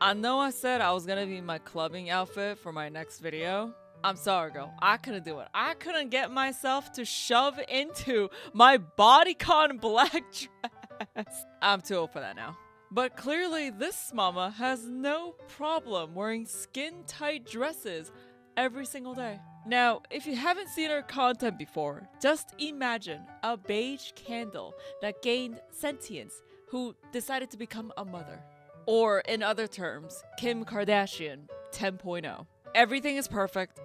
I know I said I was gonna be in my clubbing outfit for my next video. I'm sorry, girl. I couldn't do it. I couldn't get myself to shove into my bodycon black dress. I'm too old for that now. But clearly, this mama has no problem wearing skin-tight dresses every single day. Now, if you haven't seen her content before, just imagine a beige candle that gained sentience who decided to become a mother. Or in other terms, Kim Kardashian 10.0. Everything is perfect.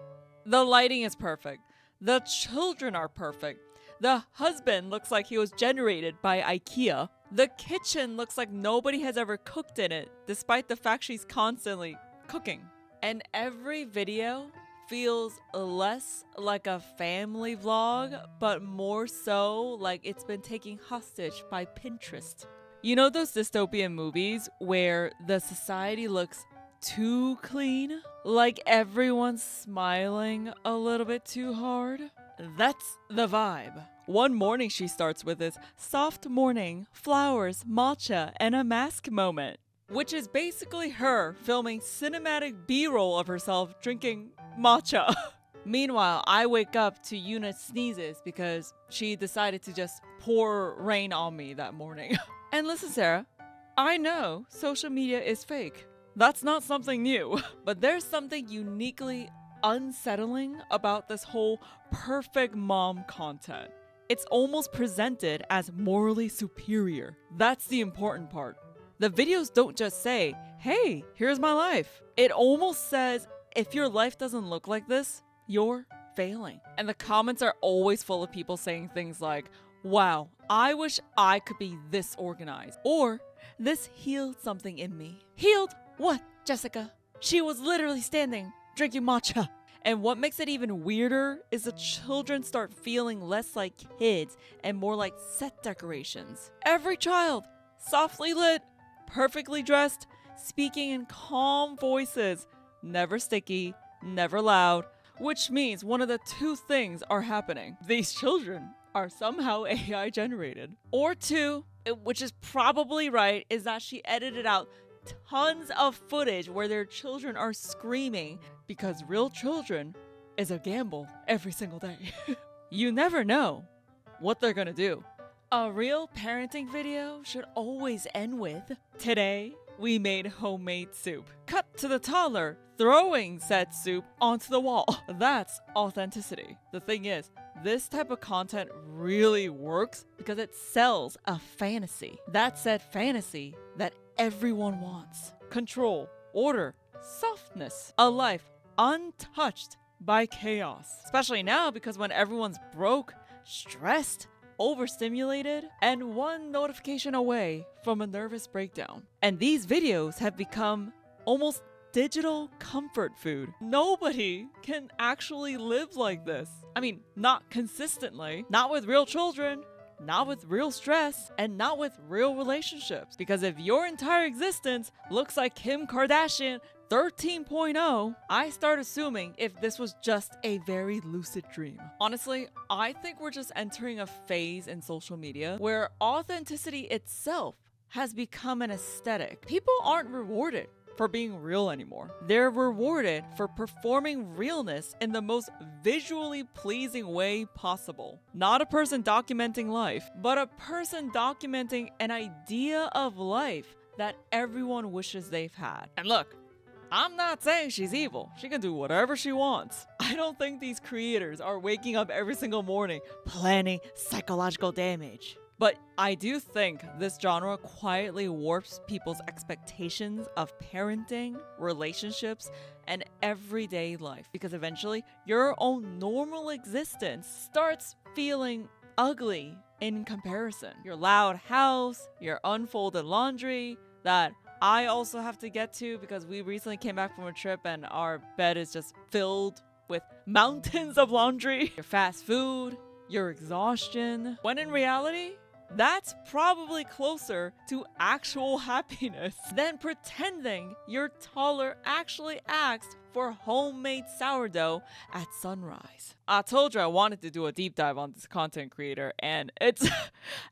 The lighting is perfect. The children are perfect. The husband looks like he was generated by IKEA. The kitchen looks like nobody has ever cooked in it, despite the fact she's constantly cooking. And every video feels less like a family vlog, but more so like it's been taken hostage by Pinterest. You know those dystopian movies where the society looks too clean? Like everyone's smiling a little bit too hard? That's the vibe. One morning she starts with this soft morning, flowers, matcha, and a mask moment, which is basically her filming cinematic B-roll of herself drinking matcha. Meanwhile, I wake up to Yuna sneezes because she decided to just pour rain on me that morning. And listen, Sarah, I know social media is fake. That's not something new. But there's something uniquely unsettling about this whole perfect mom content. It's almost presented as morally superior. That's the important part. The videos don't just say, hey, here's my life. It almost says, if your life doesn't look like this, you're failing. And the comments are always full of people saying things like, wow, I wish I could be this organized. Or, this healed something in me. Healed what, Jessica? She was literally standing, drinking matcha. And what makes it even weirder is the children start feeling less like kids and more like set decorations. Every child, softly lit, perfectly dressed, speaking in calm voices, never sticky, never loud, which means one of the two things are happening. These children are somehow AI generated. Or two, which is probably right, is that she edited out tons of footage where their children are screaming because real children is a gamble every single day. You never know what they're gonna do. A real parenting video should always end with, today we made homemade soup. Cut to the toddler throwing said soup onto the wall. That's authenticity. The thing is, this type of content really works because it sells a fantasy. That said fantasy that everyone wants. Control, order, softness. A life untouched by chaos. Especially now because when everyone's broke, stressed, overstimulated, and one notification away from a nervous breakdown. And these videos have become almost digital comfort food. Nobody can actually live like this. I mean, not consistently, not with real children, not with real stress, and not with real relationships. Because if your entire existence looks like Kim Kardashian 13.0, I start assuming if this was just a very lucid dream. Honestly, I think we're just entering a phase in social media where authenticity itself has become an aesthetic. People aren't rewarded for being real anymore. They're rewarded for performing realness in the most visually pleasing way possible. Not a person documenting life, but a person documenting an idea of life that everyone wishes they've had. And look, I'm not saying she's evil. She can do whatever she wants. I don't think these creators are waking up every single morning planning psychological damage. But I do think this genre quietly warps people's expectations of parenting, relationships, and everyday life. Because eventually, your own normal existence starts feeling ugly in comparison. Your loud house, your unfolded laundry, that I also have to get to because we recently came back from a trip and our bed is just filled with mountains of laundry. Your fast food, your exhaustion. When in reality, that's probably closer to actual happiness than pretending your toddler actually asked for homemade sourdough at sunrise. I told you I wanted to do a deep dive on this content creator, and it's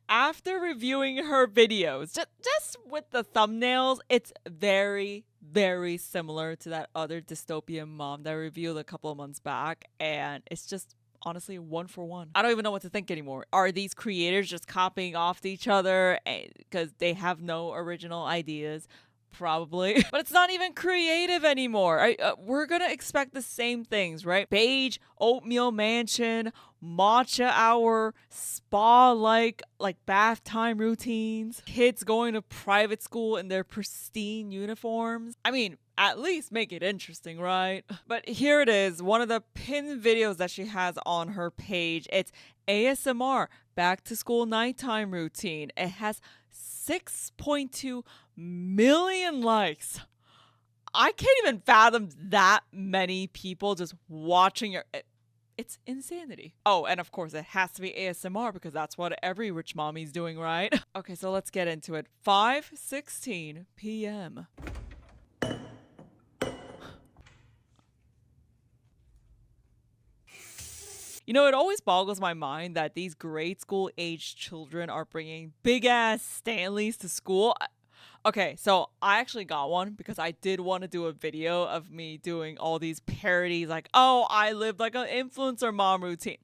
after reviewing her videos, just with the thumbnails, it's very, very similar to that other dystopian mom that I reviewed a couple of months back, and it's just honestly one for one. I don't even know what to think anymore. Are these creators just copying off each other because they have no original ideas? Probably. But it's not even creative anymore. We're gonna expect the same things, right? Beige, oatmeal mansion, matcha hour, spa-like bath time routines, kids going to private school in their pristine uniforms. I mean, at least make it interesting, right? But here it is, one of the pinned videos that she has on her page. It's ASMR, back to school nighttime routine. It has 6.2 million likes. I can't even fathom that many people just watching your... It's insanity. Oh, and of course it has to be ASMR because that's what every rich mommy's doing, right? Okay, so let's get into it. 5:16 p.m. You know, it always boggles my mind that these grade school age children are bringing big ass Stanleys to school. Okay, so I actually got one because I did want to do a video of me doing all these parodies like, oh, I lived like an influencer mom routine.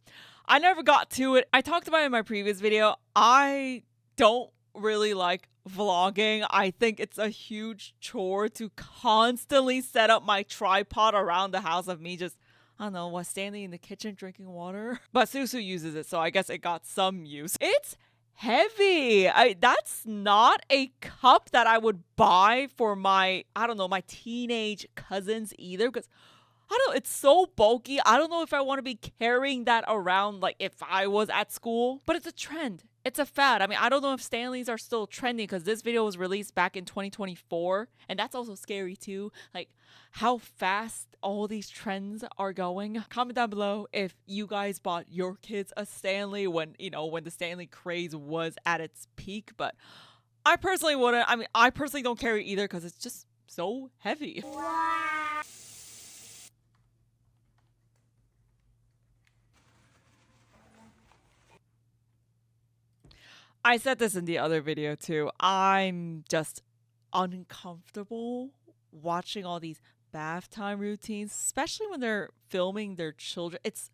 I never got to it. I talked about it in my previous video. I don't really like vlogging. I think it's a huge chore to constantly set up my tripod around the house of me just, I don't know, standing in the kitchen drinking water. But Susu uses it, so I guess it got some use. It's heavy. That's not a cup that I would buy for my, I don't know, my teenage cousins either, because I don't know, it's so bulky. I don't know if I want to be carrying that around like if I was at school. But it's a trend. It's a fad. I mean, I don't know if Stanleys are still trending because this video was released back in 2024. And that's also scary too. Like how fast all these trends are going. Comment down below if you guys bought your kids a Stanley when the Stanley craze was at its peak. But I personally wouldn't. I mean, I personally don't carry it either because it's just so heavy. I said this in the other video too. I'm just uncomfortable watching all these bath time routines, especially when they're filming their children. It's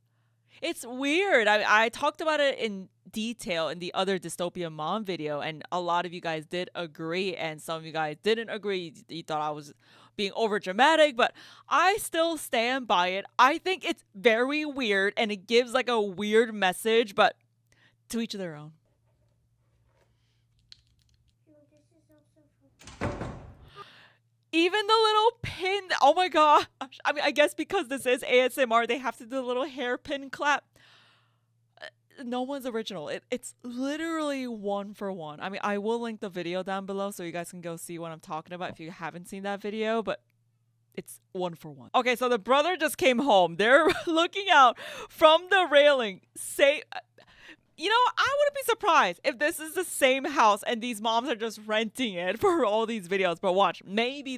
weird. I talked about it in detail in the other Dystopian mom video, and a lot of you guys did agree, and some of you guys didn't agree. You thought I was being over dramatic, but I still stand by it. I think it's very weird, and it gives like a weird message, but to each their own. Even the little pin, oh my gosh. I mean, I guess because this is ASMR, they have to do the little hairpin clap. No one's original. It's literally one for one. I mean, I will link the video down below so you guys can go see what I'm talking about if you haven't seen that video, but it's one for one. Okay, so the brother just came home. They're looking out from the railing. You know, I wouldn't be surprised if this is the same house and these moms are just renting it for all these videos. But watch, maybe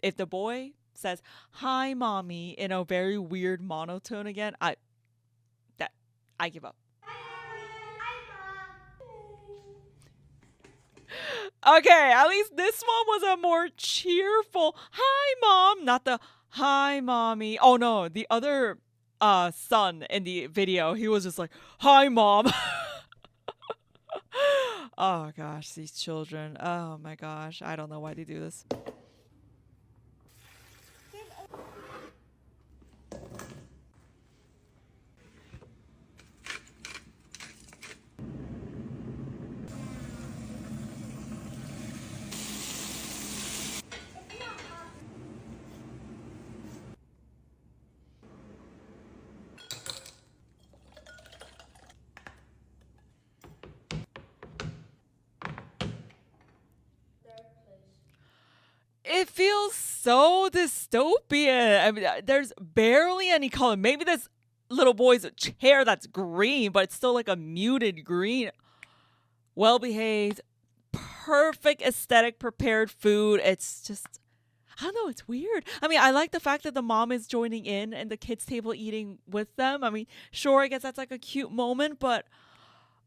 if the boy says, "Hi, mommy," in a very weird monotone again, I give up. Okay, at least this one was a more cheerful, "Hi, mom," not the "Hi, mommy." Oh no, the other son in the video, he was just like, "Hi, mom." Oh gosh, these children. Oh my gosh, I don't know why they do this. It feels so dystopian. I mean, there's barely any color. Maybe this little boy's hair that's green, but it's still like a muted green. Well behaved, perfect aesthetic, prepared food. It's just, I don't know, it's weird. I mean, I like the fact that the mom is joining in and the kids' table eating with them. I mean, sure, I guess that's like a cute moment, but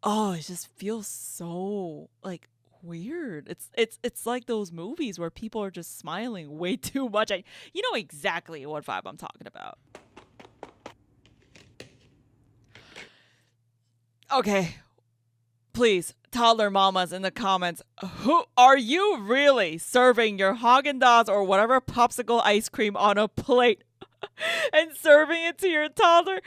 oh, it just feels so like Weird. It's like those movies where people are just smiling way too much. You know exactly what vibe I'm talking about. Okay, please, toddler mamas in the comments, who are you really serving your Haagen-Dazs or whatever popsicle ice cream on a plate and serving it to your toddler?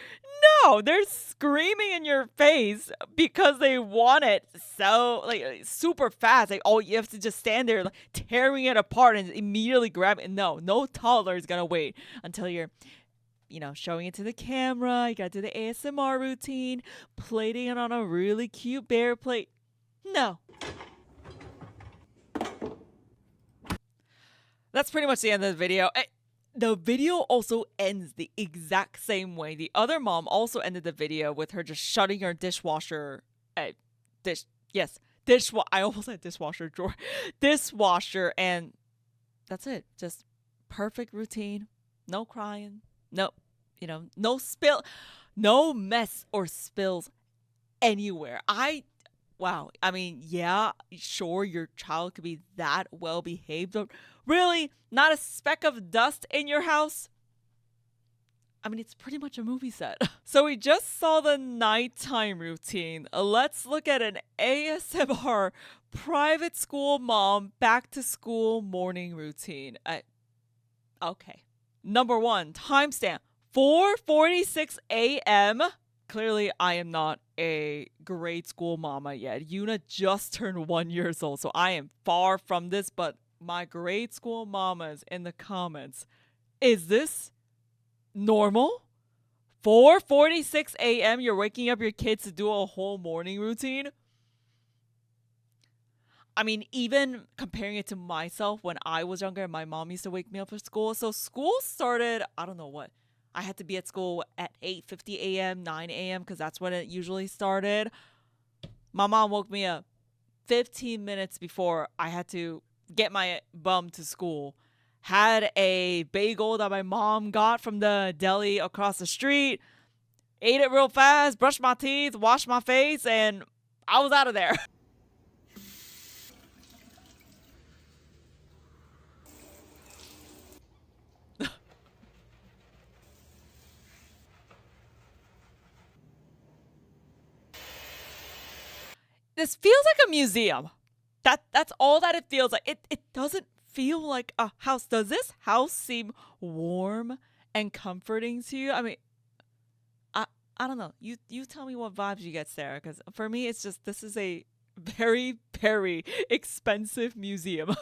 No, they're screaming in your face because they want it so like super fast. Like, oh, you have to just stand there like, tearing it apart and immediately grab it. No toddler is gonna wait until you're showing it to the camera. You gotta do the ASMR routine, plating it on a really cute bear plate. No. That's pretty much the end of the video. The video also ends the exact same way. The other mom also ended the video with her just shutting her dishwasher, I almost said dishwasher drawer, dishwasher, and that's it. Just perfect routine. No crying. No, no spill, no mess or spills anywhere. Wow. I mean, yeah, sure, your child could be that well behaved, but really, not a speck of dust in your house? I mean, it's pretty much a movie set. So we just saw the nighttime routine. Let's look at an ASMR private school mom back to school morning routine. Okay. Number 1, timestamp 4:46 a.m. Clearly, I am not a grade school mama yet. Yuna just turned 1 year old, so I am far from this, but my grade school mamas in the comments, is this normal? 4:46 a.m. you're waking up your kids to do a whole morning routine? I mean, even comparing it to myself when I was younger, my mom used to wake me up for school. So school started, I don't know what. I had to be at school at 8:50 a.m., 9 a.m. because that's when it usually started. My mom woke me up 15 minutes before I had to get my bum to school. Had a bagel that my mom got from the deli across the street. Ate it real fast, brushed my teeth, washed my face, and I was out of there. This feels like a museum. That's all that it feels like. It doesn't feel like a house. Does this house seem warm and comforting to you? I mean, I don't know. You tell me what vibes you get, Sarah, because for me it's just this is a very, very expensive museum.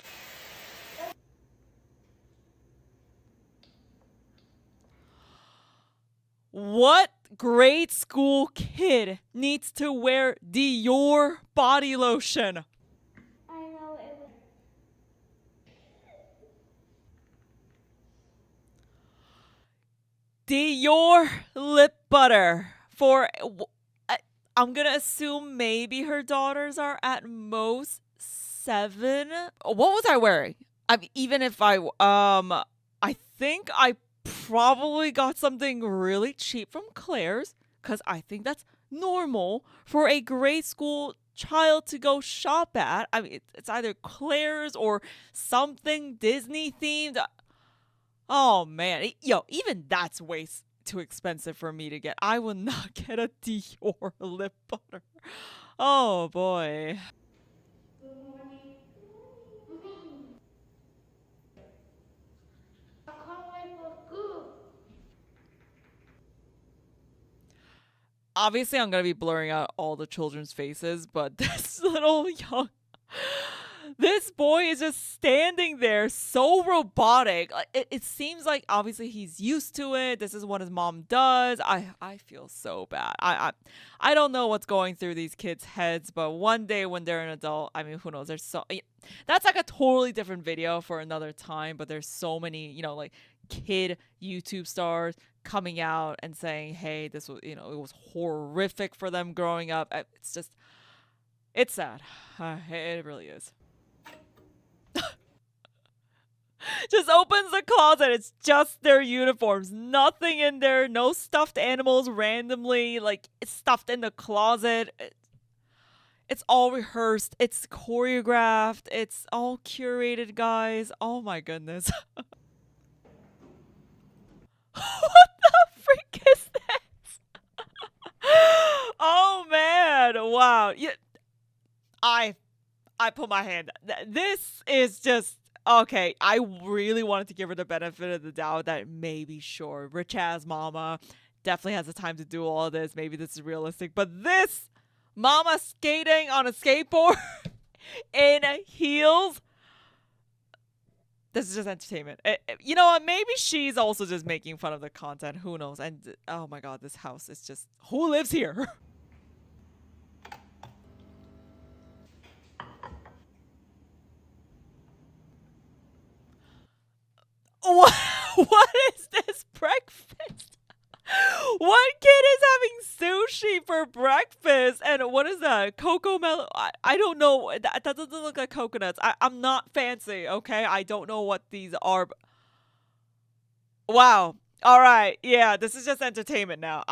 What grade school kid needs to wear Dior body lotion? I know it was. Dior lip butter for I'm gonna assume maybe her daughters are at most 7. What was I wearing? I mean, even if I think I probably got something really cheap from Claire's because I think that's normal for a grade school child to go shop at. I mean, it's either Claire's or something Disney themed. Oh man, even that's way too expensive for me to get. I will not get a Dior lip butter. Oh boy. Good morning. Good morning. I can't wait for school. Obviously, I'm gonna be blurring out all the children's faces, but this boy is just standing there so robotic. It seems like obviously he's used to it. This is what his mom does. I feel so bad. I don't know what's going through these kids' heads, but one day when they're an adult, I mean, who knows? That's like a totally different video for another time, but there's so many, like kid YouTube stars coming out and saying, hey, this was, it was horrific for them growing up. It's sad. It really is. Just opens the closet. It's just their uniforms. Nothing in there. No stuffed animals randomly, stuffed in the closet. It's all rehearsed. It's choreographed. It's all curated, guys. Oh my goodness. What the freak is this? Oh man. Wow. Yeah, I I put my hand. This is just okay. I really wanted to give her the benefit of the doubt that maybe sure, rich ass mama definitely has the time to do all this. Maybe this is realistic, but this mama skating on a skateboard in heels. This is just entertainment. You know what? Maybe she's also just making fun of the content. Who knows? And oh my god, this house is just who lives here? What? What is this breakfast? What kid is having sushi for breakfast? And what is that? Cocoa melon? I don't know. That doesn't look like coconuts. I'm not fancy, okay? I don't know what these are. Wow. All right. Yeah, this is just entertainment now.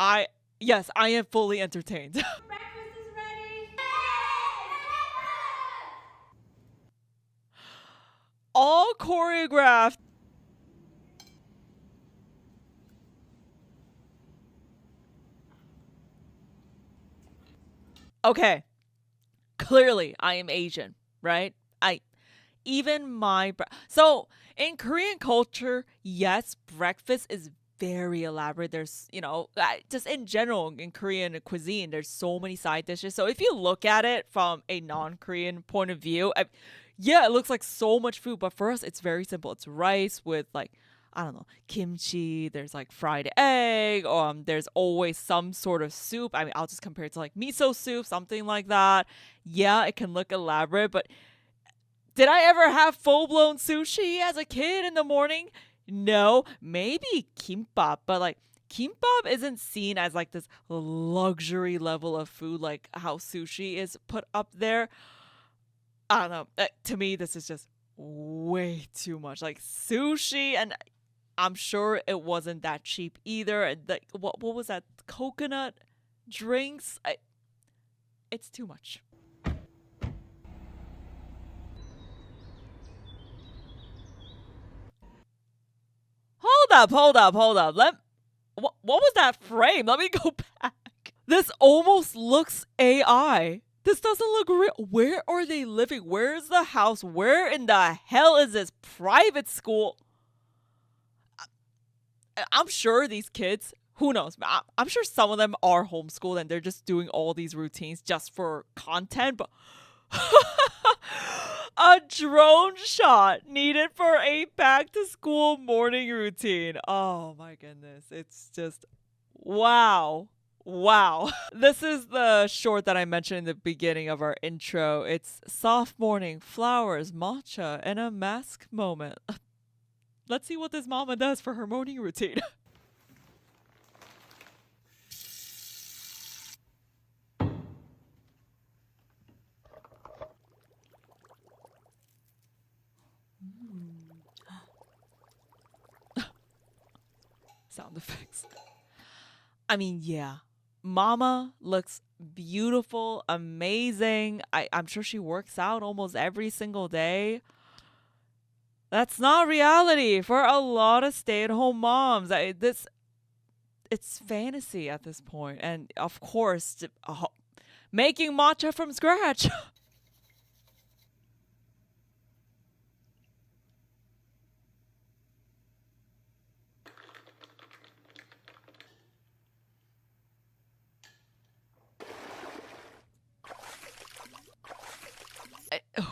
Yes, I am fully entertained. Breakfast is ready. All choreographed. Okay. Clearly, I am Asian, right? I even my so in Korean culture, yes, breakfast is very elaborate. There's, just in general in Korean cuisine, there's so many side dishes. So if you look at it from a non-Korean point of view, yeah, it looks like so much food, but for us, it's very simple. It's rice with like I don't know, kimchi, there's like fried egg, there's always some sort of soup. I mean, I'll just compare it to like miso soup, something like that. Yeah, it can look elaborate, but did I ever have full blown sushi as a kid in the morning? No, maybe kimbap, but like kimbap isn't seen as like this luxury level of food like how sushi is put up there. I don't know. To me, this is just way too much. Like sushi, and I'm sure it wasn't that cheap either. And what was that? Coconut drinks? It's too much. Hold up. What was that frame? Let me go back. This almost looks AI. This doesn't look real. Where are they living? Where's the house? Where in the hell is this private school? I'm sure these kids, who knows? I'm sure some of them are homeschooled and they're just doing all these routines just for content, but a drone shot needed for a back to school morning routine. Oh my goodness. It's just wow. Wow. This is the short that I mentioned in the beginning of our intro. It's soft morning, flowers, matcha, and a mask moment. Let's see what this mama does for her morning routine. Sound effects. I mean, yeah. Mama looks beautiful, amazing. I'm sure she works out almost every single day. That's not reality for a lot of stay-at-home moms. It's fantasy at this point, and of course, making matcha from scratch.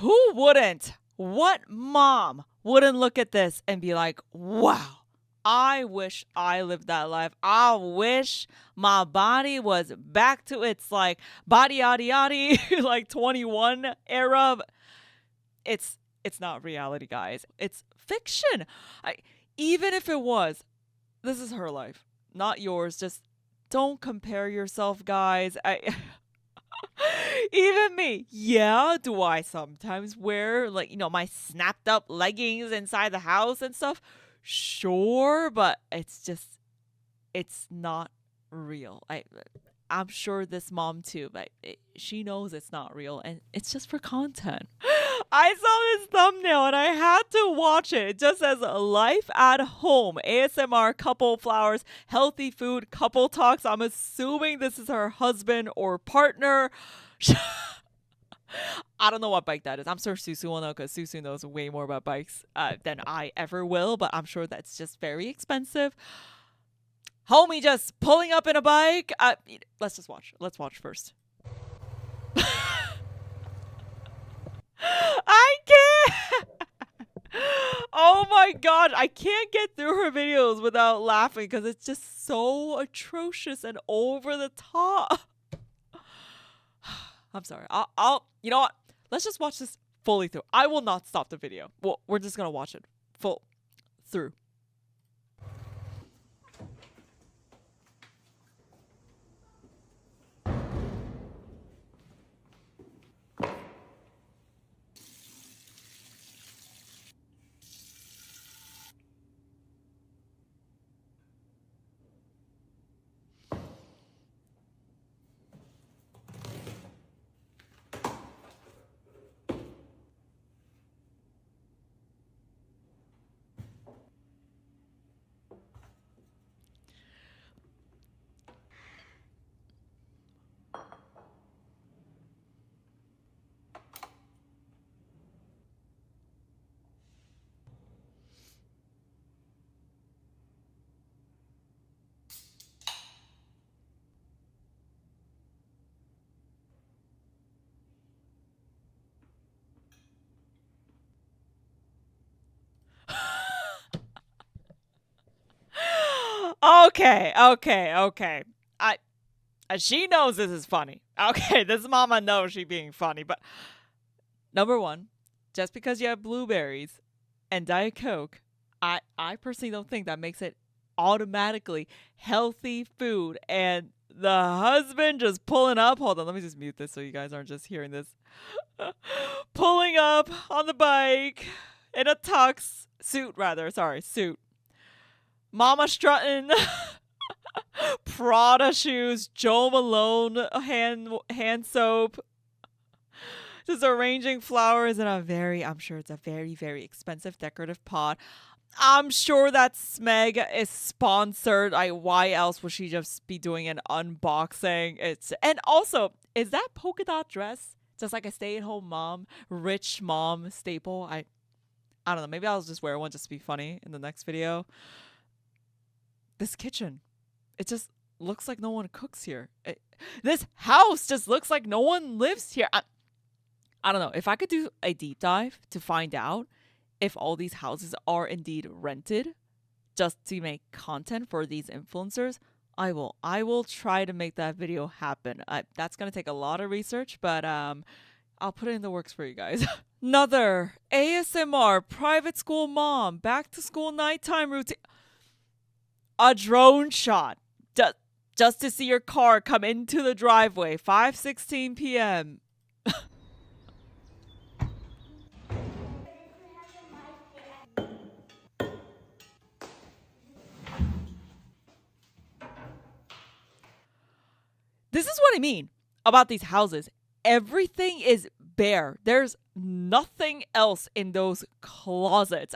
Who wouldn't? What mom wouldn't look at this and be like, wow, I wish I lived that life. I wish my body was back to its like body yaddy yaddy like 21 era. It's not reality, guys. It's fiction. Even if it was, this is her life, not yours. Just don't compare yourself, guys. Even me. Yeah, do I sometimes wear like, my snapped up leggings inside the house and stuff? Sure, but it's not real. I'm sure this mom too, but she knows it's not real and it's just for content. I saw this thumbnail and I had to watch it. It just says life at home, ASMR, couple flowers, healthy food, couple talks. I'm assuming this is her husband or partner. I don't know what bike that is. I'm sure Susu will know because Susu knows way more about bikes than I ever will, but I'm sure that's just very expensive. Homie just pulling up in a bike. Let's just watch. Let's watch first. I can't. Oh my god, I can't get through her videos without laughing because it's just so atrocious and over the top. I'm sorry. I'll. You know what? Let's just watch this fully through. I will not stop the video. Well, we're just gonna watch it full through. Okay. I she knows this is funny. Okay, this mama knows she being funny, but number one, just because you have blueberries and Diet Coke, I personally don't think that makes it automatically healthy food. And the husband just pulling up. Hold on, let me just mute this so you guys aren't just hearing this. Pulling up on the bike in a tux suit, suit. Mama strutting. Prada shoes, Joe Malone hand soap, just arranging flowers in I'm sure it's a very, very expensive decorative pot. I'm sure that Smeg is sponsored. Why else would she just be doing an unboxing? And also, is that polka dot dress just like a stay-at-home mom, rich mom staple? I don't know. Maybe I'll just wear one just to be funny in the next video. This kitchen, it just looks like no one cooks here. This house just looks like no one lives here. I don't know. If I could do a deep dive to find out if all these houses are indeed rented just to make content for these influencers, I will try to make that video happen. That's going to take a lot of research, but I'll put it in the works for you guys. Another ASMR private school mom, back to school nighttime routine. A drone shot. Just to see your car come into the driveway. 5:16 p.m. This is what I mean about these houses. Everything is bare. There's nothing else in those closets.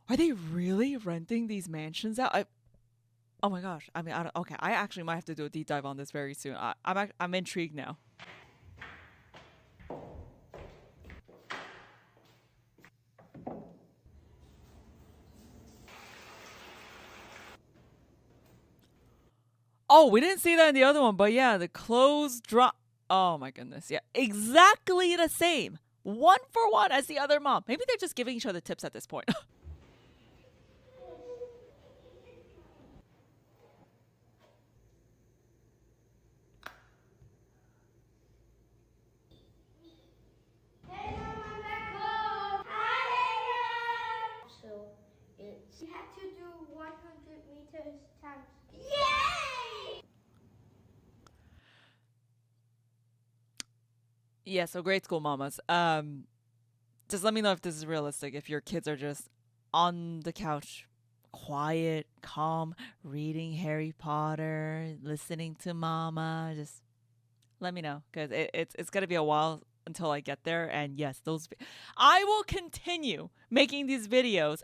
Are they really renting these mansions out? Oh my gosh. I mean, okay. I actually might have to do a deep dive on this very soon. I'm intrigued now. Oh, we didn't see that in the other one, but yeah, the clothes drop. Oh my goodness. Yeah, exactly the same. 1-for-1 as the other mom. Maybe they're just giving each other tips at this point. You have to do 100 meters times. Yay! Yeah, so grade school mamas. Just let me know if this is realistic. If your kids are just on the couch quiet, calm, reading Harry Potter, listening to Mama, just let me know because it's gonna be a while until I get there. And yes, I will continue making these videos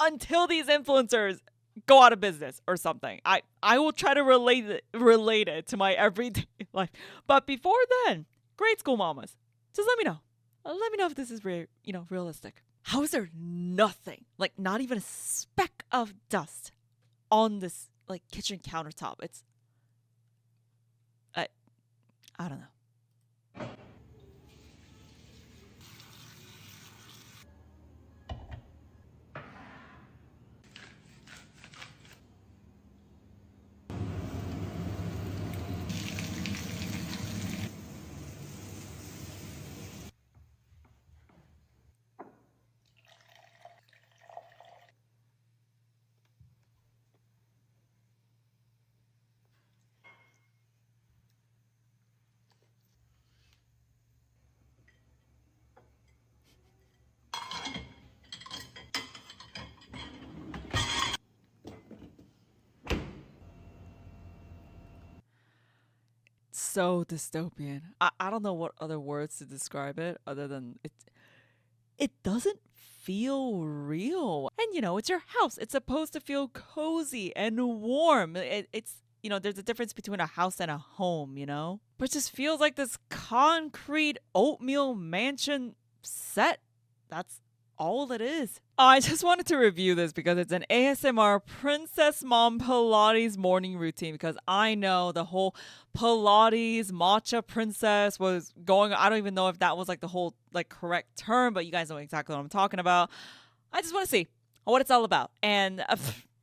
until these influencers go out of business or something. I will try to relate it to my everyday life. But before then, grade school mamas, just let me know. Let me know if this is realistic. How is there nothing, like not even a speck of dust on this like kitchen countertop? I don't know. So dystopian. I don't know what other words to describe it other than it doesn't feel real. And it's your house. It's supposed to feel cozy and warm. It's there's a difference between a house and a home, But it just feels like this concrete oatmeal mansion set. That's all it is. I just wanted to review this because it's an ASMR Princess Mom Pilates morning routine because I know the whole Pilates matcha princess was going. I don't even know if that was like the whole like correct term, but you guys know exactly what I'm talking about. I just want to see what it's all about. And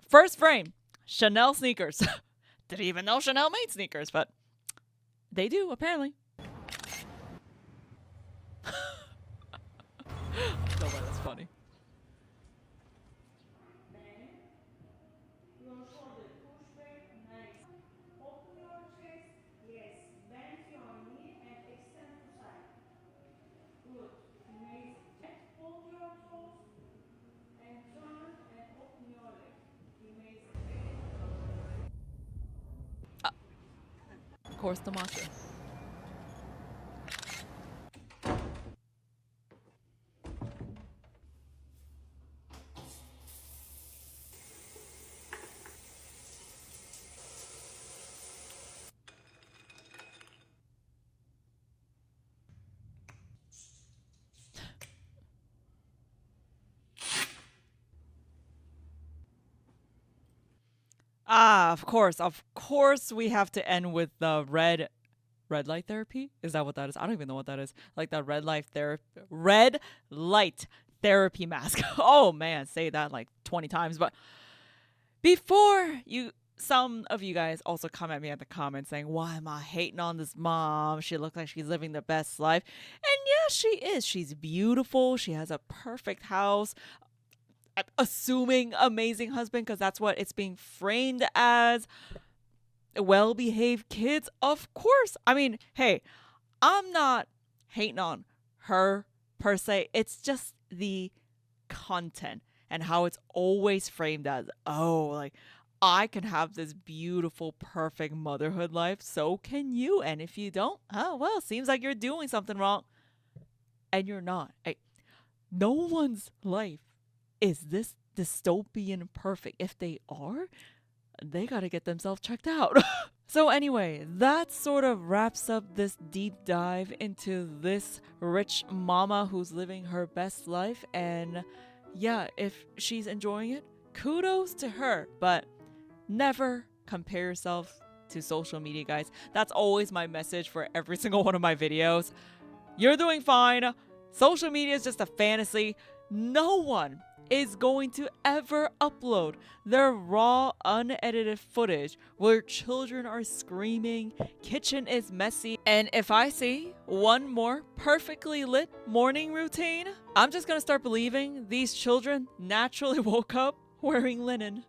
first frame, Chanel sneakers. Didn't even know Chanel made sneakers, but they do apparently. No way, that's funny. Of course, the matcha. Of course, we have to end with the red light therapy. Is that what that is? I don't even know what that is. Like the red light therapy mask. Oh man, say that like 20 times. But before some of you guys also come at me at the comments saying, why am I hating on this mom? She looks like she's living the best life. And yeah, she is. She's beautiful. She has a perfect house. Assuming amazing husband, because that's what it's being framed as. Well-behaved kids, of course. I mean, hey, I'm not hating on her per se. It's just the content and how it's always framed as, oh, like I can have this beautiful, perfect motherhood life. So can you. And if you don't, oh, well, seems like you're doing something wrong. And you're not. Hey, no one's life is this dystopian perfect. If they are, they got to get themselves checked out. So anyway, that sort of wraps up this deep dive into this rich mama who's living her best life. And yeah, if she's enjoying it, kudos to her. But never compare yourself to social media, guys. That's always my message for every single one of my videos. You're doing fine. Social media is just a fantasy. No one is going to ever upload their raw, unedited footage where children are screaming, kitchen is messy, and if I see one more perfectly lit morning routine, I'm just gonna start believing these children naturally woke up wearing linen.